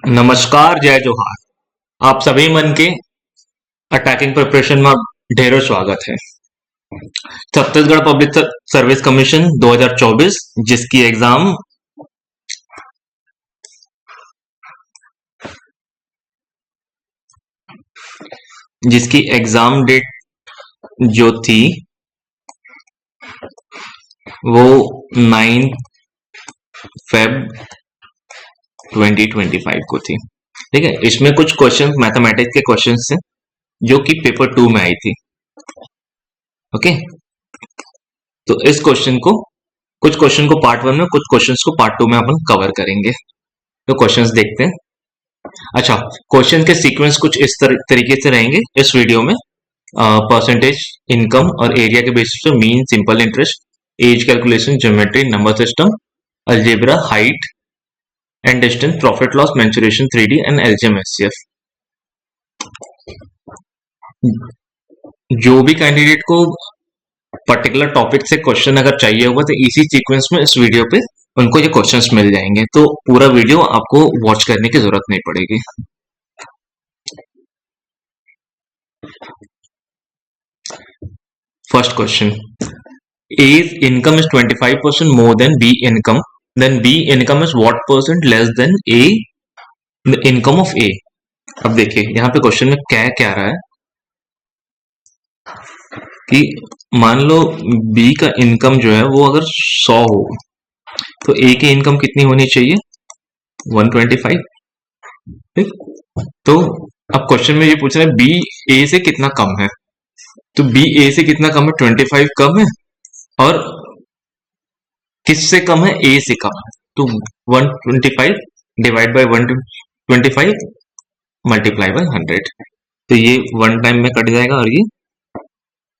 नमस्कार, जय जोहार। आप सभी मन के अटैकिंग प्रिपरेशन में ढेरों स्वागत है। छत्तीसगढ़ पब्लिक सर्विस कमीशन 2024 जिसकी एग्जाम डेट जो थी वो 9 फेब 2025 को थी। ठीक है, इसमें कुछ क्वेश्चन मैथमेटिक्स के क्वेश्चन थे जो कि पेपर 2 में आई थी। ओके, तो इस क्वेश्चन को कुछ क्वेश्चन को पार्ट 1 में, कुछ क्वेश्चंस को पार्ट 2 में अपन कवर करेंगे। तो क्वेश्चंस देखते हैं। अच्छा, क्वेश्चन के सीक्वेंस कुछ इस तरीके से रहेंगे इस वीडियो में। परसेंटेज, इनकम और एरिया के बेसिस पे mean, simple interest, age calculation, geometry, number system, algebra, height and distance, profit loss, mensuration, 3D and LCM HCF. जो भी कैंडिडेट को पर्टिकुलर टॉपिक से क्वेश्चन अगर चाहिए होगा तो इसी सीक्वेंस में इस वीडियो पे उनको ये क्वेश्चंस मिल जाएंगे, तो पूरा वीडियो आपको वॉच करने की जरूरत नहीं पड़ेगी। First question, A income is 25% more than B income, then B income is what percent less than A the income of A। अब देखिए यहाँ पे क्वेश्चन में क्या क्या रहा है कि मान लो B का इनकम जो है वो अगर 100 हो तो A की इनकम कितनी होनी चाहिए? 125। ठीक, तो अब क्वेश्चन में ये पूछ रहा है B A से कितना कम है, तो B A से कितना कम है? 25 कम है, और किससे कम है? A से कम है। तो 125 डिवाइड बाय 125 मल्टीप्लाई बाय 100, तो ये 1 टाइम में कट जाएगा और ये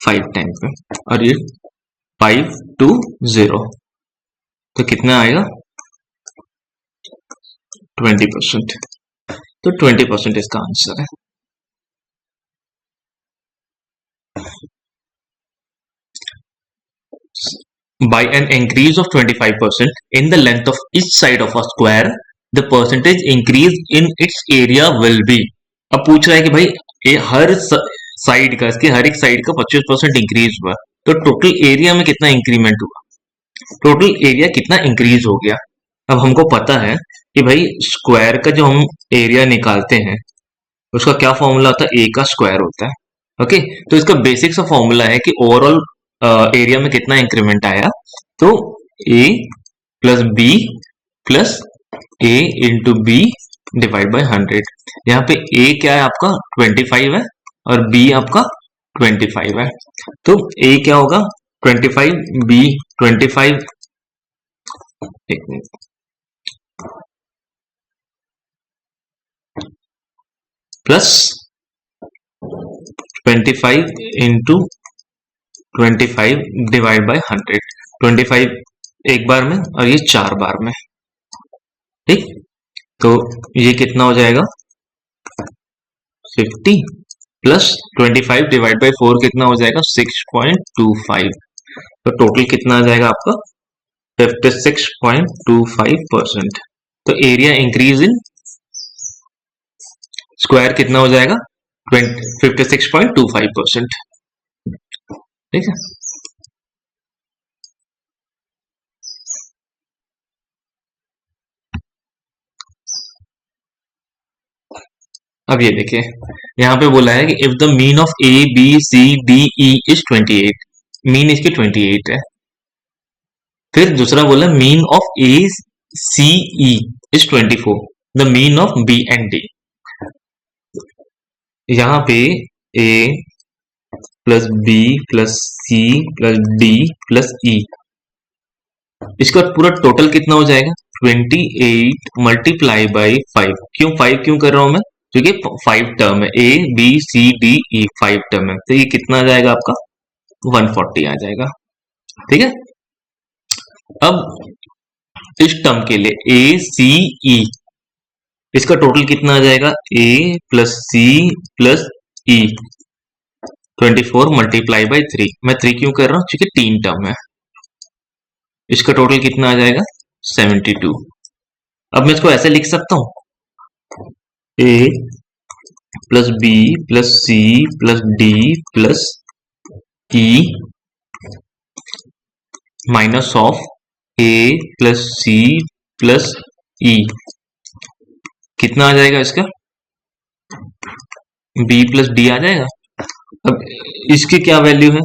5 टाइम पे, और ये 5 to 0, तो कितना आएगा? 20%। तो 20% इसका आंसर है। By an increase of 25% in the length of each side of a square, the percentage increase in its area will be। अब पूछ रहा है कि भाई ये हर साइड का, इसके हर एक साइड का 25% इंक्रीज हुआ, तो टोटल एरिया में कितना इंक्रीमेंट हुआ? टोटल एरिया कितना इंक्रीज हो गया? अब हमको पता है कि भाई स्क्वायर का जो हम एरिया निकालते हैं उसका क्या फॉर्मूला होता है? ए का स्क्वायर होता है। ओके, तो इसका बेसिक सा फॉर्मूला है कि ओवरऑल एरिया में कितना इंक्रीमेंट आया, तो A plus B plus A into B divide by 100। यहाँ पे ए क्या है आपका? 25 है, और बी आपका 25 है, तो ए क्या होगा? 25, बी 25, एक minute, plus 25 into 25 divide by 100। 25 एक बार में और ये 4 बार में। ठीक, तो ये कितना हो जाएगा? 50 प्लस 25 डिवाइड बाय 4 कितना हो जाएगा? 6.25, तो टोटल कितना आ जाएगा आपका? 56.25%। तो एरिया इंक्रीज इन स्क्वायर कितना हो जाएगा? 56.25%। ठीक है, अब ये देखिए यहाँ पे बोला है कि if the mean of A B C D E is 28, mean इसकी 28 है। फिर दूसरा बोला mean of A C E is 24, the mean of B and D. यहाँ पे A plus B plus C plus D plus E, इसका पूरा total कितना हो जाएगा? 28 मल्टीप्लाई बाई 5। क्यों 5 क्यों कर रहा हूं मैं? क्योंकि 5 टर्म है, A B C D E 5 term है, तो ये कितना आ जाएगा आपका? 140 आ जाएगा। ठीक है, अब इस टर्म के लिए ए सी ई, इसका टोटल कितना आ जाएगा? A plus C plus E 24 multiply by 3। मैं 3 क्यों कर रहा हूं? क्योंकि 3 टर्म है। इसका टोटल कितना आ जाएगा? 72। अब मैं इसको ऐसे लिख सकता हूं A plus B plus C plus D plus E minus of A plus C plus E, कितना आ जाएगा इसका? बी प्लस डी आ जाएगा। अब इसकी क्या वैल्यू है?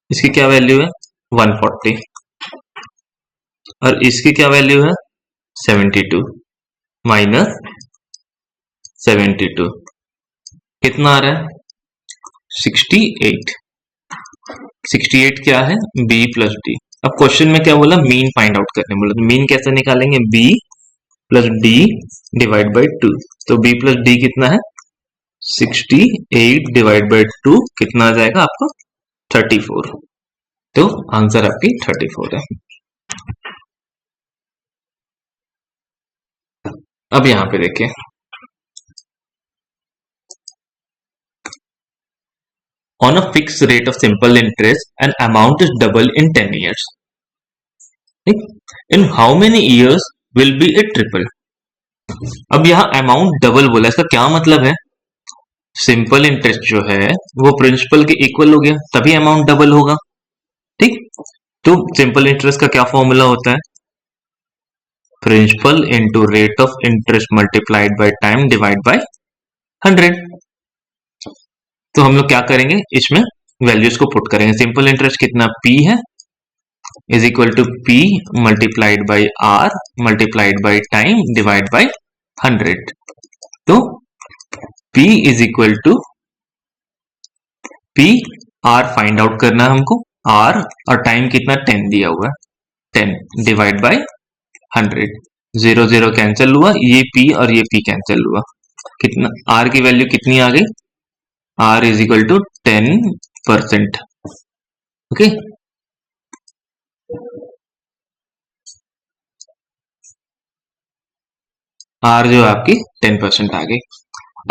इसकी क्या वैल्यू है? 140। और इसकी क्या वैल्यू है? 72 माइनस 72 कितना आ रहा है? 68। 68 क्या है? b plus D. अब क्वेश्चन में क्या बोला? मीन फाइंड आउट करने बोला, तो मीन कैसे निकालेंगे? b plus D divide by 2। तो b प्लस डी कितना है? 68 डिवाइड बाई 2 कितना आ जाएगा आपको? 34। तो आंसर आपकी 34 है। अब यहां पे देखिए, on a fixed rate of simple interest, an amount is double in 10 years. In how many years will be it triple? अब यहाँ अमाउंट डबल बोला, इसका क्या मतलब है? सिंपल इंटरेस्ट जो है वो प्रिंसिपल के इक्वल हो गया, तभी अमाउंट डबल होगा। ठीक, तो सिंपल इंटरेस्ट का क्या फॉर्मूला होता है? Principal into rate of interest multiplied by time divide by 100। तो हम लोग क्या करेंगे, इसमें वैल्यूज को पुट करेंगे। सिंपल इंटरेस्ट कितना? P है, is equal to P multiplied by R multiplied by time divide by 100। तो P is equal to P, R find out करना है हमको, R और टाइम कितना? 10 दिया हुआ है, 10 डिवाइड बाई 100। 0 0 कैंसिल हुआ, ये P और ये P कैंसिल हुआ, कितना? R की वैल्यू कितनी आ गई? R is equal to 10%। Okay, R जो है आपकी 10% आ गई।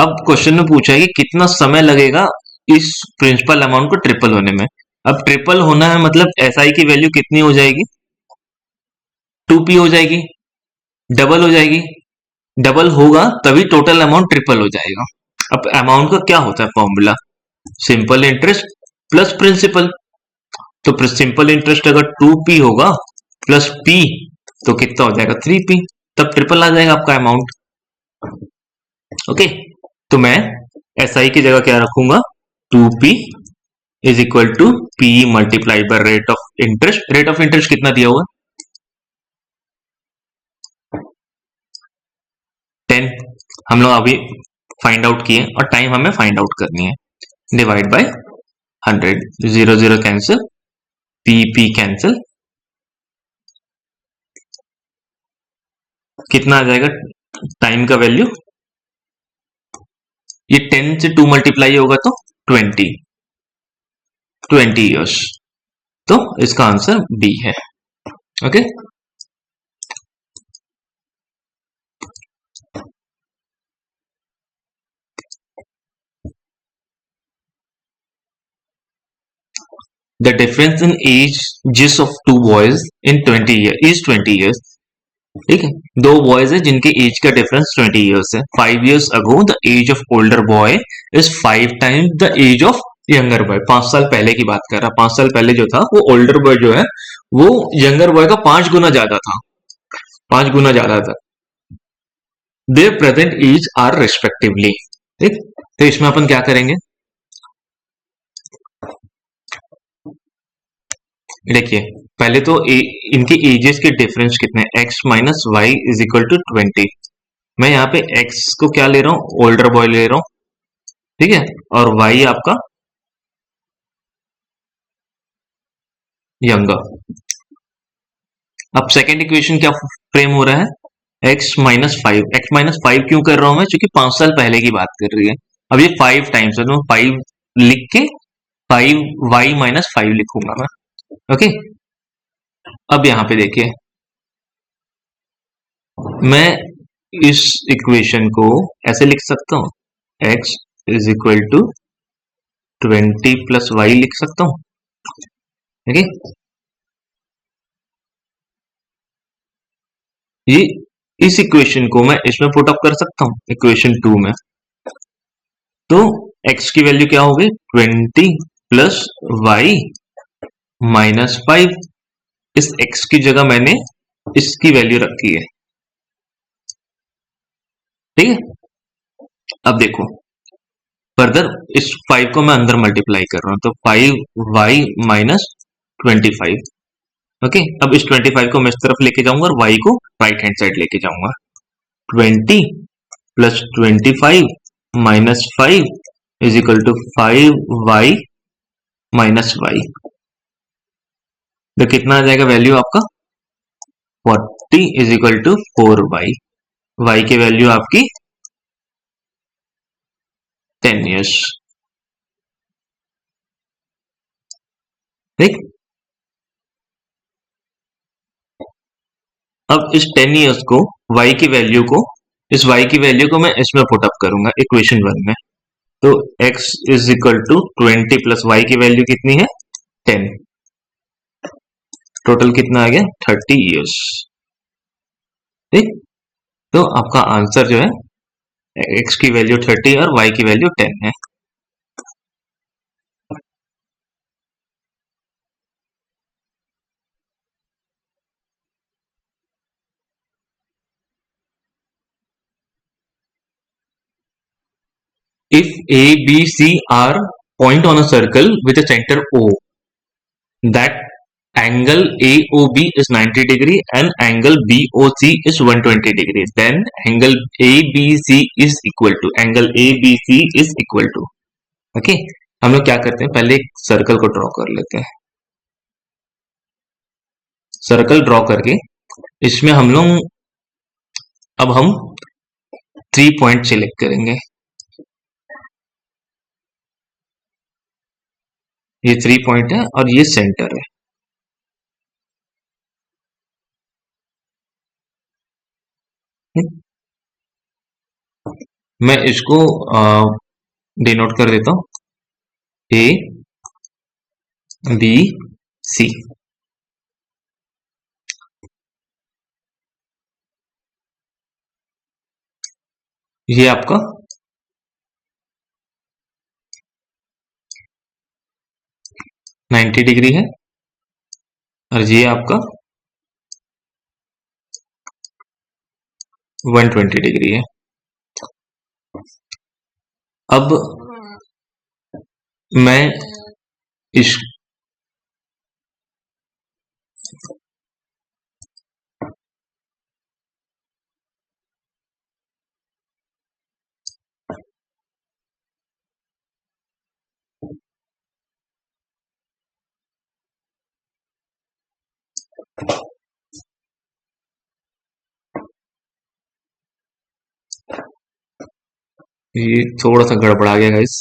अब क्वेश्चन में पूछा है कि कितना समय लगेगा इस प्रिंसिपल अमाउंट को ट्रिपल होने में। अब ट्रिपल होना है मतलब SI की वैल्यू कितनी हो जाएगी? 2P हो जाएगी, डबल हो जाएगी। डबल होगा तभी टोटल अमाउंट ट्रिपल हो जाएगा। अब अमाउंट का क्या होता है formula? Simple interest plus principal. तो सिंपल इंटरेस्ट अगर 2P होगा प्लस P तो कितना हो जाएगा? 3P, तब ट्रिपल आ जाएगा आपका अमाउंट। ओके, तो मैं SI की जगह क्या रखूंगा? 2P is equal to P multiply by rate of interest. Rate of interest कितना दिया हुआ? 10 हम लोग अभी फाइंड आउट किए, और टाइम हमें फाइंड आउट करनी है, divide by 100। 0 0 cancel, P cancel, कितना आ जाएगा टाइम का वैल्यू? ये 10 से 2 मल्टीप्लाई होगा तो 20 इयर्स। तो इसका आंसर बी है। Okay, the difference in ages of two boys in 20 year is 20 years. ठीक है, दो बॉयज है जिनके एज का डिफरेंस 20 ईयर्स है। 5 years ago the age of older boy is 5 times the age of younger boy. 5 साल पहले की बात कर रहा, 5 साल पहले जो था वो ओल्डर बॉय जो है वो यंगर बॉय का 5 गुना ज्यादा था, 5 गुना ज्यादा था। Their present age are respectively. ठीक, तो इसमें अपन क्या करेंगे, देखिए पहले तो इनके एजेस के डिफरेंस कितने? x minus Y is equal to 20। मैं यहाँ पे x को क्या ले रहा हूँ? ओल्डर बॉय ले रहा हूँ, ठीक है, और y आपका यंगर। अब सेकेंड इक्वेशन क्या फ्रेम हो रहा है? x minus 5। एक्स माइनस 5 क्यों कर रहा हूं मैं? क्योंकि 5 साल पहले की बात कर रही है। अब ये 5 टाइम्स है तो 5 लिख के 5 y माइनस 5 लिखूंगा मैं। ओके, अब यहां पे देखिए, मैं इस इक्वेशन को ऐसे लिख सकता हूं, x is equal to 20 plus Y लिख सकता हूं। ओके, ये इस इक्वेशन को मैं इसमें पुट अप कर सकता हूं इक्वेशन 2 में। तो x की वैल्यू क्या होगी 20 प्लस वाई -5। इस x की जगह मैंने इसकी वैल्यू रखी है, ठीक है। अब देखो फर्दर इस 5 को मैं अंदर मल्टीप्लाई कर रहा हूं, तो 5y -25। ओके, अब इस 25 को मैं इस तरफ लेके जाऊंगा और y को राइट हैंड साइड लेके जाऊंगा। 20 plus 25 -5 is equal to 5y -y। तो कितना आ जाएगा वैल्यू आपका 40 is equal to 4y। y की वैल्यू आपकी 10 ईयर्स, ठीक। अब इस 10 ईयर्स को y की वैल्यू को इस y की वैल्यू को मैं इसमें पुट अप करूंगा इक्वेशन 1 में। तो x is equal to 20 plus y की वैल्यू कितनी है 10। टोटल कितना आ गया 30 ईयर्स, ठीक। तो आपका आंसर जो है x की वैल्यू 30 और y की वैल्यू 10 है। If A, B, C are point on a circle with a center O, that angle AOB is 90 degree and angle BOC is 120 degree, then angle ABC is equal to okay. हम लोग क्या करते हैं, पहले एक circle को draw कर लेते हैं। सर्कल ड्रॉ करके इसमें हम लोग अब हम 3 पॉइंट सिलेक्ट करेंगे। ये 3 पॉइंट है और ये सेंटर है। मैं इसको डिनोट कर देता हूं A B C। ये आपका 90 डिग्री है और ये आपका 120 डिग्री है। अब मैं इस ये थोड़ा सा गड़बड़ा गया गाइस,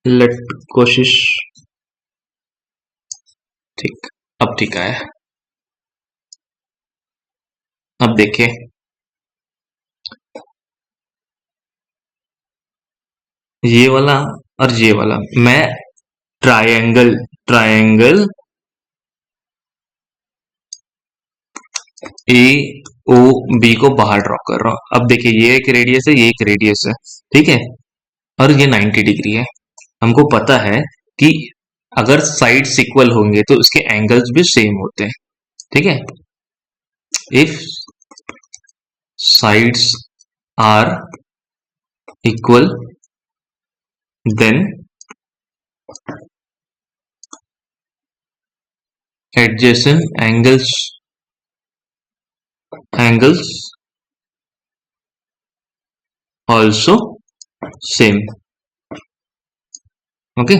लेट कोशिश, ठीक। अब ठीक आया। अब देखिए ये वाला और ये वाला, मैं triangle triangle A O B को बाहर ड्रॉ कर रहा हूं। अब देखिए ये एक रेडियस है, ये एक रेडियस है, ठीक है। और ये 90 डिग्री है। हमको पता है कि अगर साइड्स इक्वल होंगे तो उसके एंगल्स भी सेम होते हैं, ठीक है। If sides are equal then adjacent angles also same, okay.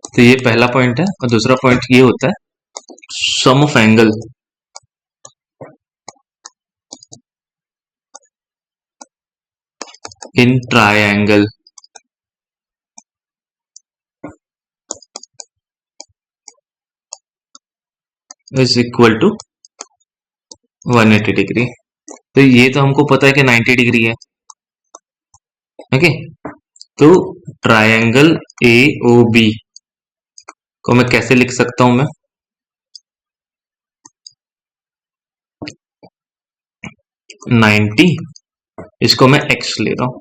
तो ये पहला पॉइंट है और दूसरा पॉइंट ये होता है sum of angle in triangle is equal to 180 degree. तो ये तो हमको पता है कि 90 डिग्री है, ओके। तो ट्रायंगल ए ओ बी को मैं कैसे लिख सकता हूं मैं, 90, इसको मैं x ले रहा हूं,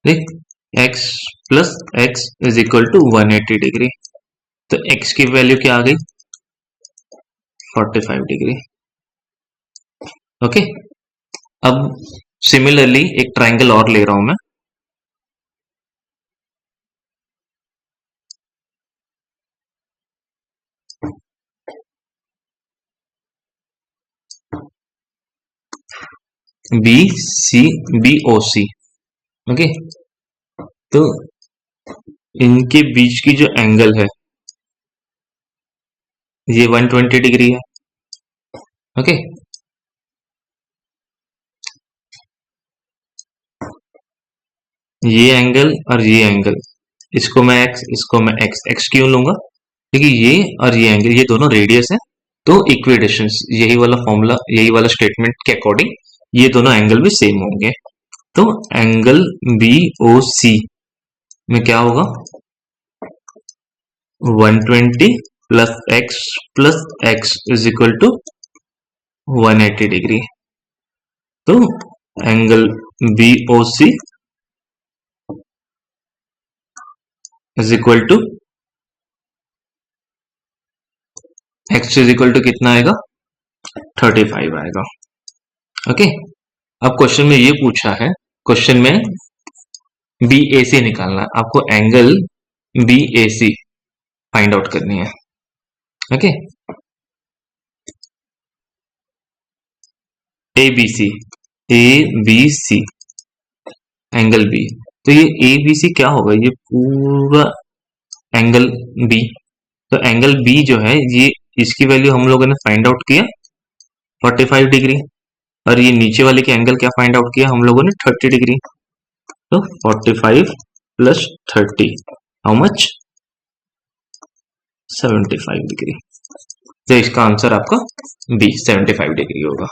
ठीक, x plus x is equal to 180 degree. तो x की वैल्यू क्या आ गई, 45 डिग्री। ओके, अब सिमिलरली एक ट्रायंगल और ले रहा हूं मैं, B C B O C. Okay, तो इनके बीच की जो एंगल है ये 120 डिग्री है। ओके, ये एंगल और ये एंगल, इसको मैं x, इसको मैं x क्यों लूंगा, क्योंकि ये और ये एंगल ये दोनों रेडियस है, तो इक्विडिस्टेंस, यही वाला फॉर्मूला, यही वाला स्टेटमेंट के अकॉर्डिंग ये दोनों एंगल भी सेम होंगे। तो एंगल बी ओ सी में क्या होगा, 120 plus x is equal to 180 degree. तो angle B O C is equal to x is equal to कितना आएगा, 35 आएगा। ओके, अब क्वेश्चन में ये पूछा है, क्वेश्चन में बी ए सी निकालना है, आपको angle B A C find out करनी है। Okay, A B C angle B, तो ये ए बी सी क्या होगा, ये पूरा एंगल बी। तो एंगल बी जो है ये, इसकी वैल्यू हम लोगों ने फाइंड आउट किया 45 डिग्री, और ये नीचे वाले के एंगल क्या फाइंड आउट किया हम लोगों ने, 30 डिग्री। तो 45 प्लस 30 हाउ मच, 75 डिग्री। तो इसका आंसर आपका बी 75 डिग्री होगा।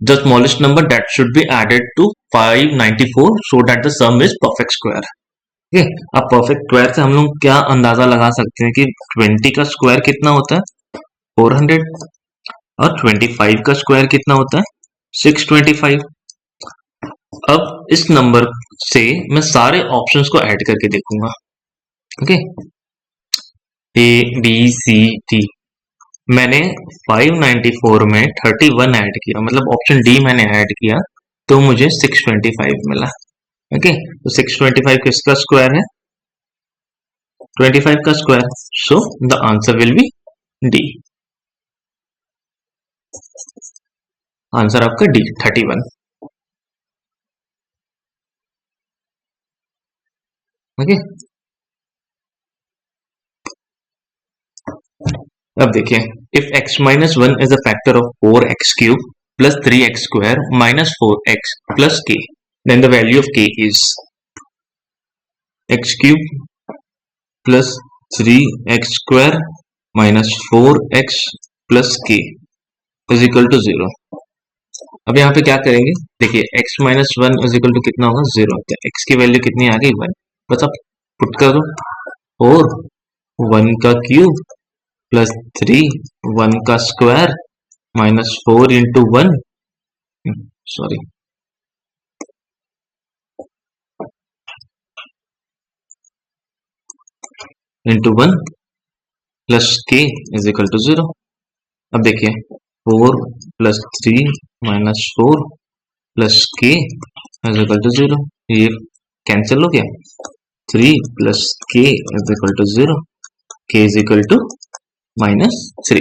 The smallest number that should be added to 594 so that the sum is perfect square. ठीक है, अब परफेक्ट स्क्वायर से हम लोग क्या अंदाजा लगा सकते हैं कि 20 का स्क्वायर कितना होता है, 400, और 25 का स्क्वायर कितना होता है, 625। अब इस नंबर से मैं सारे ऑप्शंस को ऐड करके देखूंगा। Okay, A B C D, मैंने 594 में 31 ऐड किया, मतलब ऑप्शन डी मैंने ऐड किया, तो मुझे 625 मिला। ओके, तो 625 किसका स्क्वायर है, 25 का square, so the answer will be D. Answer आपका डी 31। ओके, अब देखिए, if x minus 1 is a factor of 4x cube plus 3x square minus 4x plus k, then the value of k is x cube plus 3x square minus 4x plus k is equal to 0। अब यहाँ पे क्या करेंगे, देखिए x minus 1 is equal to कितना होगा, 0। तो x की वैल्यू कितनी आ गई, 1, बस आप पुट कर दो, और 1 का क्यूब प्लस 3, 1 का square minus 4 into 1, sorry, into 1 plus k is equal to 0। अब देखिए 4 plus 3 minus 4 plus k is equal to 0, ये कैंसिल हो गया, 3 plus k is equal to 0, k is equal to -3।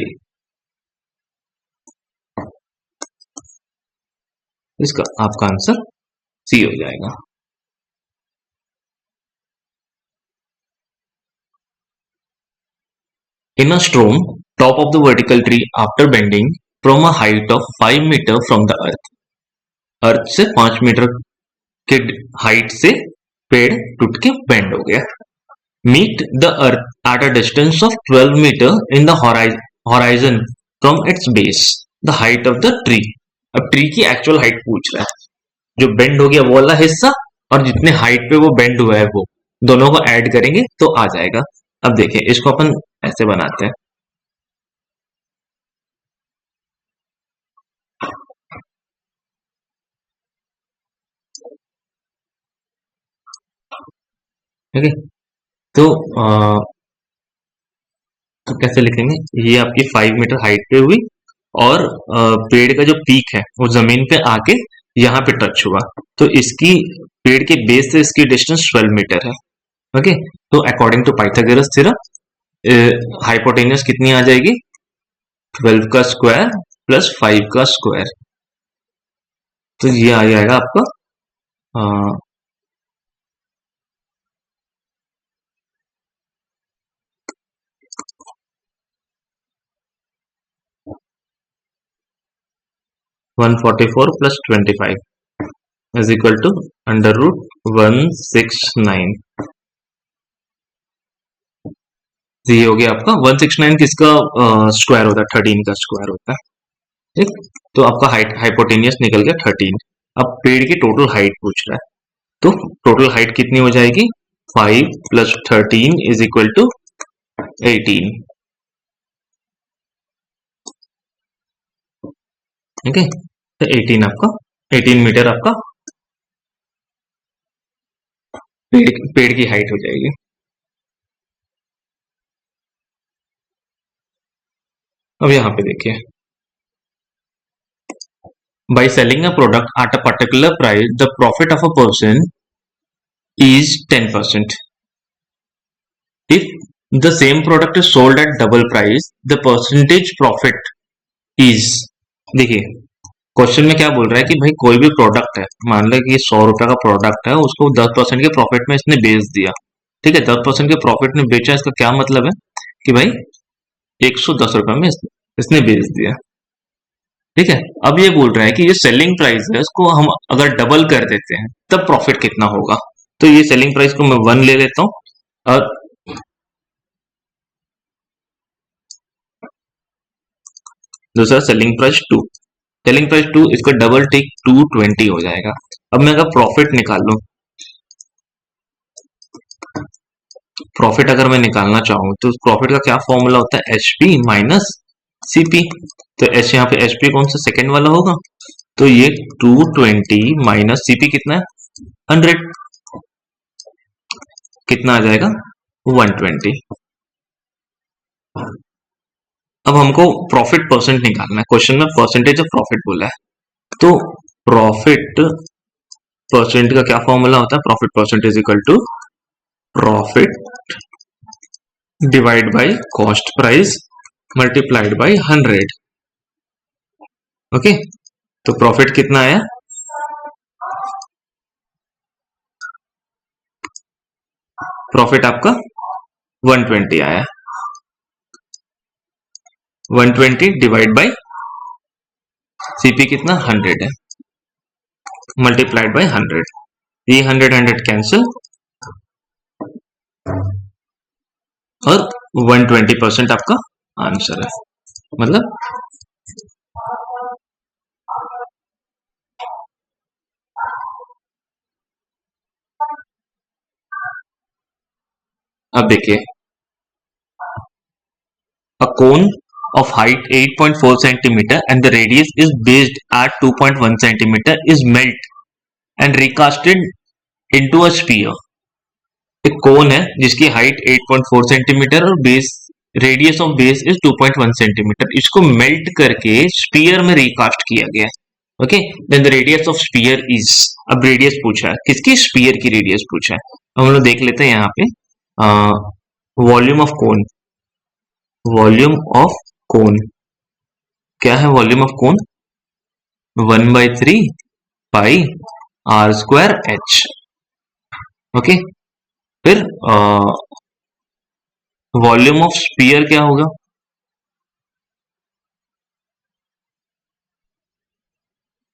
इसका आपका आंसर सी हो जाएगा। In a storm, top of the vertical tree after bending from a height of 5 meter from the earth, अर्थ से 5 metre के height से पेड़ टूट के बेंड हो गया। Meet the earth at a distance of 12 metre in the horizon from its base, the height of the tree. अब tree की एक्चुअल हाइट पूछ रहा है, जो बेंड हो गया वो वाला हिस्सा और जितने हाइट पे वो बेंड हुआ है वो दोनों को ऐड करेंगे तो आ जाएगा। अब देखिए इसको अपन ऐसे बनाते हैं, ओके। तो तो कैसे लिखेंगे, ये आपकी 5 मीटर हाइट पे हुई और पेड़ का जो पीक है वो जमीन पे आके यहाँ पे टच हुआ, तो इसकी पेड़ के बेस से इसकी डिस्टेंस 12 मीटर है। ओके। तो according to Pythagoras theorem hypotenuse कितनी आ जाएगी, 12 का स्क्वायर प्लस 5 का स्क्वायर, तो ये आ जाएगा आपका 144 plus 25 is equal to under root 169। तो ये हो गया आपका 169, किसका स्क्वायर होता है, 13 का स्क्वायर होता है। ठीक। तो आपका हाइट हाइपोटेनियस निकल गया 13। अब पेड़ की टोटल हाइट पूछ रहा है, तो टोटल हाइट कितनी हो जाएगी, 5 प्लस 13 इज इक्वल टू 18। ठीक है। तो 18 आपका 18 मीटर आपका पेड़ की हाइट हो जाएगी। अब यहां पे देखिए, by selling a product at a particular price, the profit of a person is 10%. If the same product is sold at double price, the percentage profit is, देखिए क्वेश्चन में क्या बोल रहा है कि भाई कोई भी प्रोडक्ट है, मान लो कि 100 रुपए का प्रोडक्ट है, उसको 10% के प्रॉफिट में इसने बेच दिया। ठीक है, 10% के प्रॉफिट में बेचा, इसका क्या मतलब है कि भाई 110 रुपए में इसने बेच दिया। ठीक है। अब ये बोल रहा है कि ये सेलिंग प्राइस है, इसको हम अगर डबल कर देते हैं तब प्रॉफिट कितना होगा। तो ये सेलिंग प्राइस को मैं 1 ले लेता हूं और दूसरा सेलिंग प्राइस 2। सेलिंग प्राइस 2, इसको डबल टिक 220 हो जाएगा। अब मैं अगर प्रॉफिट निकाल लूं, प्रॉफिट अगर मैं निकालना चाहूं तो प्रॉफिट का क्या फॉर्मूला होता है, एचपी माइनस सीपी। तो एच यहाँ पे एचपी कौन सा, सेकेंड वाला होगा, तो ये 220 माइनस सीपी कितना है 100, कितना आ जाएगा 120। अब हमको प्रॉफिट परसेंट निकालना है, क्वेश्चन में परसेंटेज ऑफ प्रॉफिट बोला है, तो प्रॉफिट परसेंट का क्या फॉर्मूला होता है, profit percent is equal to profit divide by cost price multiplied by 100। Okay. तो प्रॉफिट कितना आया, प्रॉफिट आपका 120 आया। 120 डिवाइड बाय सीपी कितना 100 है, मल्टीप्लाइड बाय 100, ये 100 कैंसिल और 120% आपका आंसर है। मतलब अब देखिए, a cone of height 8.4 centimeter and the radius is based at 2.1 centimeter is melt and recasted into a sphere। एक कोन है जिसकी हाइट 8.4 सेंटीमीटर और base radius of base is 2.1 centimetre, इसको मेल्ट करके स्पीयर में रिकास्ट किया गया है। Okay. Then the radius of sphere is, अब रेडियस पूछा है किसकी, स्पीयर की रेडियस पूछा है। हम लोग देख लेते हैं यहाँ पे volume of cone, volume of cone क्या है, volume of cone 1/3 pi R square H. Okay. फिर वॉल्यूम ऑफ स्पीयर क्या होगा,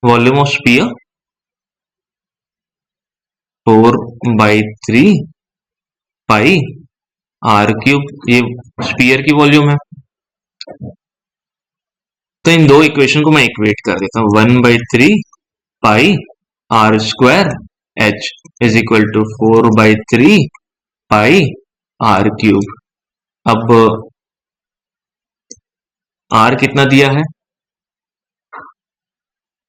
volume of sphere 4/3 pi R cube, ये स्पीयर की वॉल्यूम है। तो इन दो इक्वेशन को मैं इक्वेट कर देता हूं, 1/3 pi R square H is equal to 4/3 pi R cube. अब आर कितना दिया है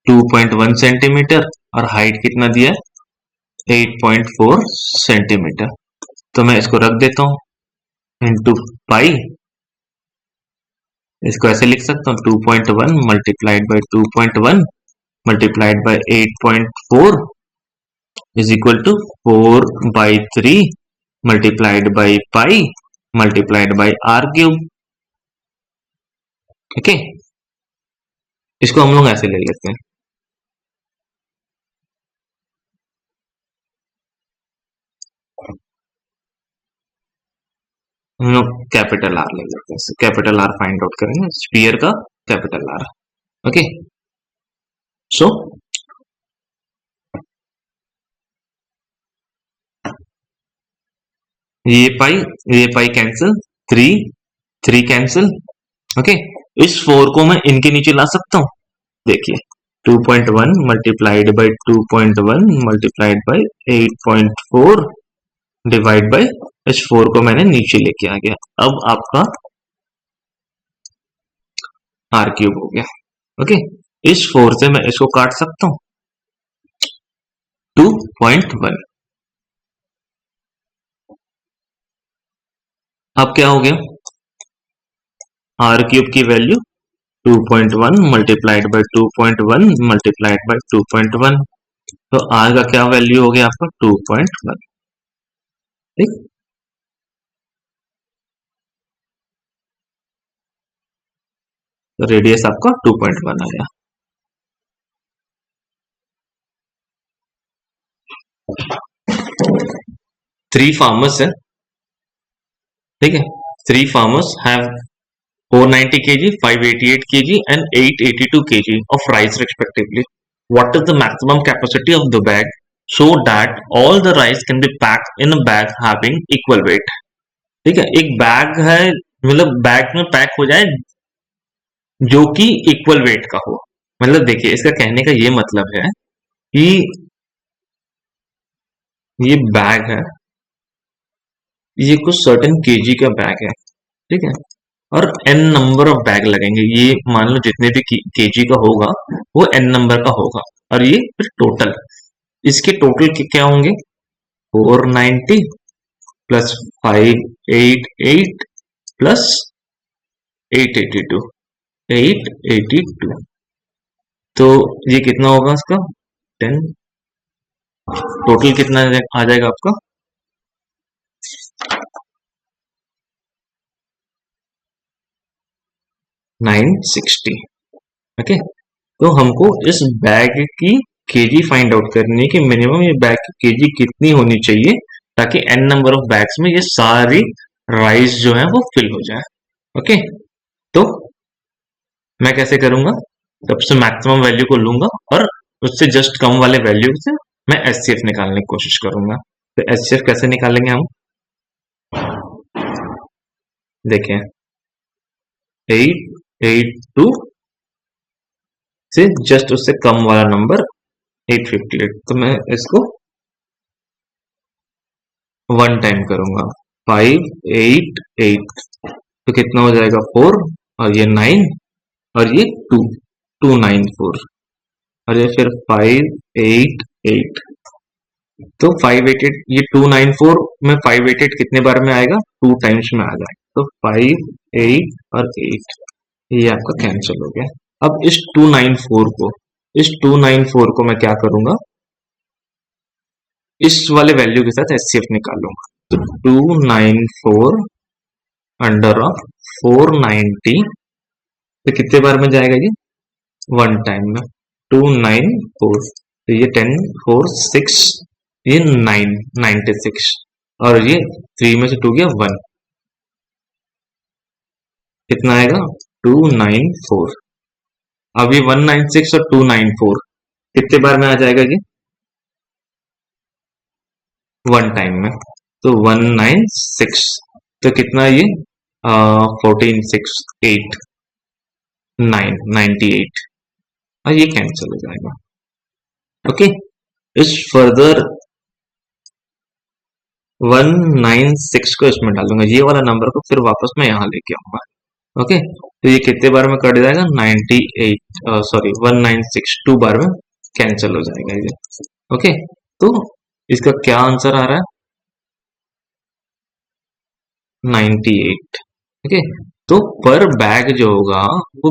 2.1 सेंटीमीटर और हाइट कितना दिया है 8.4 सेंटीमीटर। तो मैं इसको रख देता हूं इंटू पाई, इसको ऐसे लिख सकता हूँ 2.1 multiplied by 2.1 multiplied by 8.4 is equal to 4/3 multiplied by pi multiplied by R cube. Okay, इसको हम लोग ऐसे ले लेते हैं, हम लोग कैपिटल आर ले लेते हैं, कैपिटल आर फाइंड आउट करेंगे स्फीयर का कैपिटल आर। ओके, सो ये पाई कैंसिल, 3 कैंसिल। ओके, इस 4 को मैं इनके नीचे ला सकता हूं, देखिए 2.1 multiplied by 2.1 multiplied by 8.4 divide by इस 4 को मैंने नीचे लेके आ गया। अब आपका आर क्यूब हो गया। ओके, इस 4 से मैं इसको काट सकता हूं 2.1। अब क्या हो गया, आर क्यूब की value 2.1 multiplied by 2.1 multiplied by 2.1, तो आर का क्या वैल्यू हो गया आपका 2.1। ठीक, तो रेडियस आपका 2.1 आया। थ्री फार्मर्स है, ठीक है, 3 farmers have 490 kg, 588 kg and 882 kg of rice respectively. What is the maximum capacity of the bag so that all the rice can be packed in a bag having equal weight? ठीक है, एक bag है, मतलब bag में pack हो जाए जो कि इक्वल वेट का हो। मतलब देखिए, इसका कहने का ये मतलब है कि ये बैग है, ये कुछ सर्टेन केजी का बैग है, ठीक है, और n नंबर ऑफ बैग लगेंगे। ये मान लो जितने भी केजी का होगा वो n नंबर का होगा, और ये फिर टोटल, इसके टोटल क्या होंगे 490 प्लस 588 प्लस 882, 882, तो ये कितना होगा उसका 10, टोटल कितना आ जाएगा आपका 960। ओके, तो हमको इस बैग की केजी फाइंड आउट करनी है कि मिनिमम ये बैग की केजी कितनी होनी चाहिए ताकि n नंबर ऑफ बैग्स में ये सारी राइस जो है वो फिल हो जाए। ओके, तो मैं कैसे करूंगा, सबसे मैक्सिमम वैल्यू को लूंगा और उससे जस्ट कम वाले वैल्यू से मैं एचसीएफ निकालने की कोशिश करूंगा। तो एचसीएफ कैसे निकालेंगे हम, देखें 882 से जस्ट उससे कम वाला नंबर 858, तो मैं इसको 1 टाइम करूंगा 588, तो कितना हो जाएगा 4 और ये 9 और ये 2, 294 और ये फिर 588, तो 588 ये 294 में 588 कितने बार में आएगा 2 टाइम्स में आ जाएगा, तो 5 8 और 8 ये आपका कैंसिल हो गया। अब इस 294 को मैं क्या करूंगा, इस वाले वैल्यू के साथ एचसीएफ निकालूंगा। तो 294 अंडर ऑफ 490, तो कितने बार में जाएगा ये 1 टाइम में 294, तो ये 10 4 6, ये 9 96 और ये 3 में से 2 गया 1, कितना आएगा 294। अब ये 196 और 294 कितने बार में आ जाएगा ये 1 टाइम में, तो 196, तो कितना ये 14 6 8 9 98 और ये कैंसिल हो जाएगा। ओके, इस फर्दर 196 को इसमें डालूंगा, ये वाला नंबर को फिर वापस मैं यहाँ लेके आऊंगा। ओके, तो ये कितने बार में कट जाएगा 98 सॉरी 196 2 बार में कैंसिल हो जाएगा ये। ओके, तो इसका क्या आंसर आ रहा है 98। ओके, तो पर बैग जो होगा, वो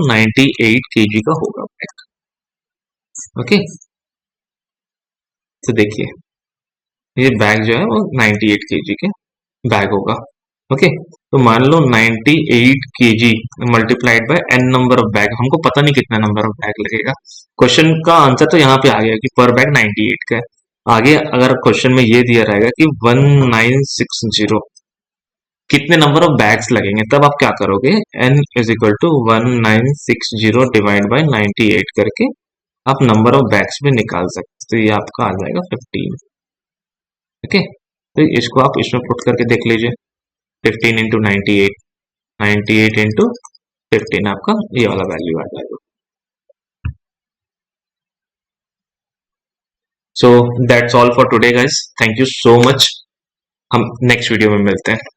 98 केजी का होगा बैग। ओके, तो देखिए ये बैग जो है वो 98 केजी के बैग होगा। ओके, तो मान लो 98 KG multiplied by N number of bag, हमको पता नहीं कितना नंबर ऑफ बैग लगेगा। क्वेश्चन का आंसर तो यहाँ पे आ गया कि पर बैग 98 का है। आगे अगर क्वेश्चन में ये दिया रहेगा कि 1960 कितने नंबर ऑफ बैग्स लगेंगे, तब आप क्या करोगे, n is equal to 1960 divide by 98 करके आप नंबर ऑफ बैग्स भी निकाल सकते, तो ये आपका आ जाएगा 15। ओके, तो इसको आप इसमें पुट करके देख लीजिए, 15 इंटू 98, 98 इंटू 15, आपका ये वाला वैल्यू आ जाएगा। So that's all for today guys, thank you so much, हम नेक्स्ट वीडियो में मिलते हैं।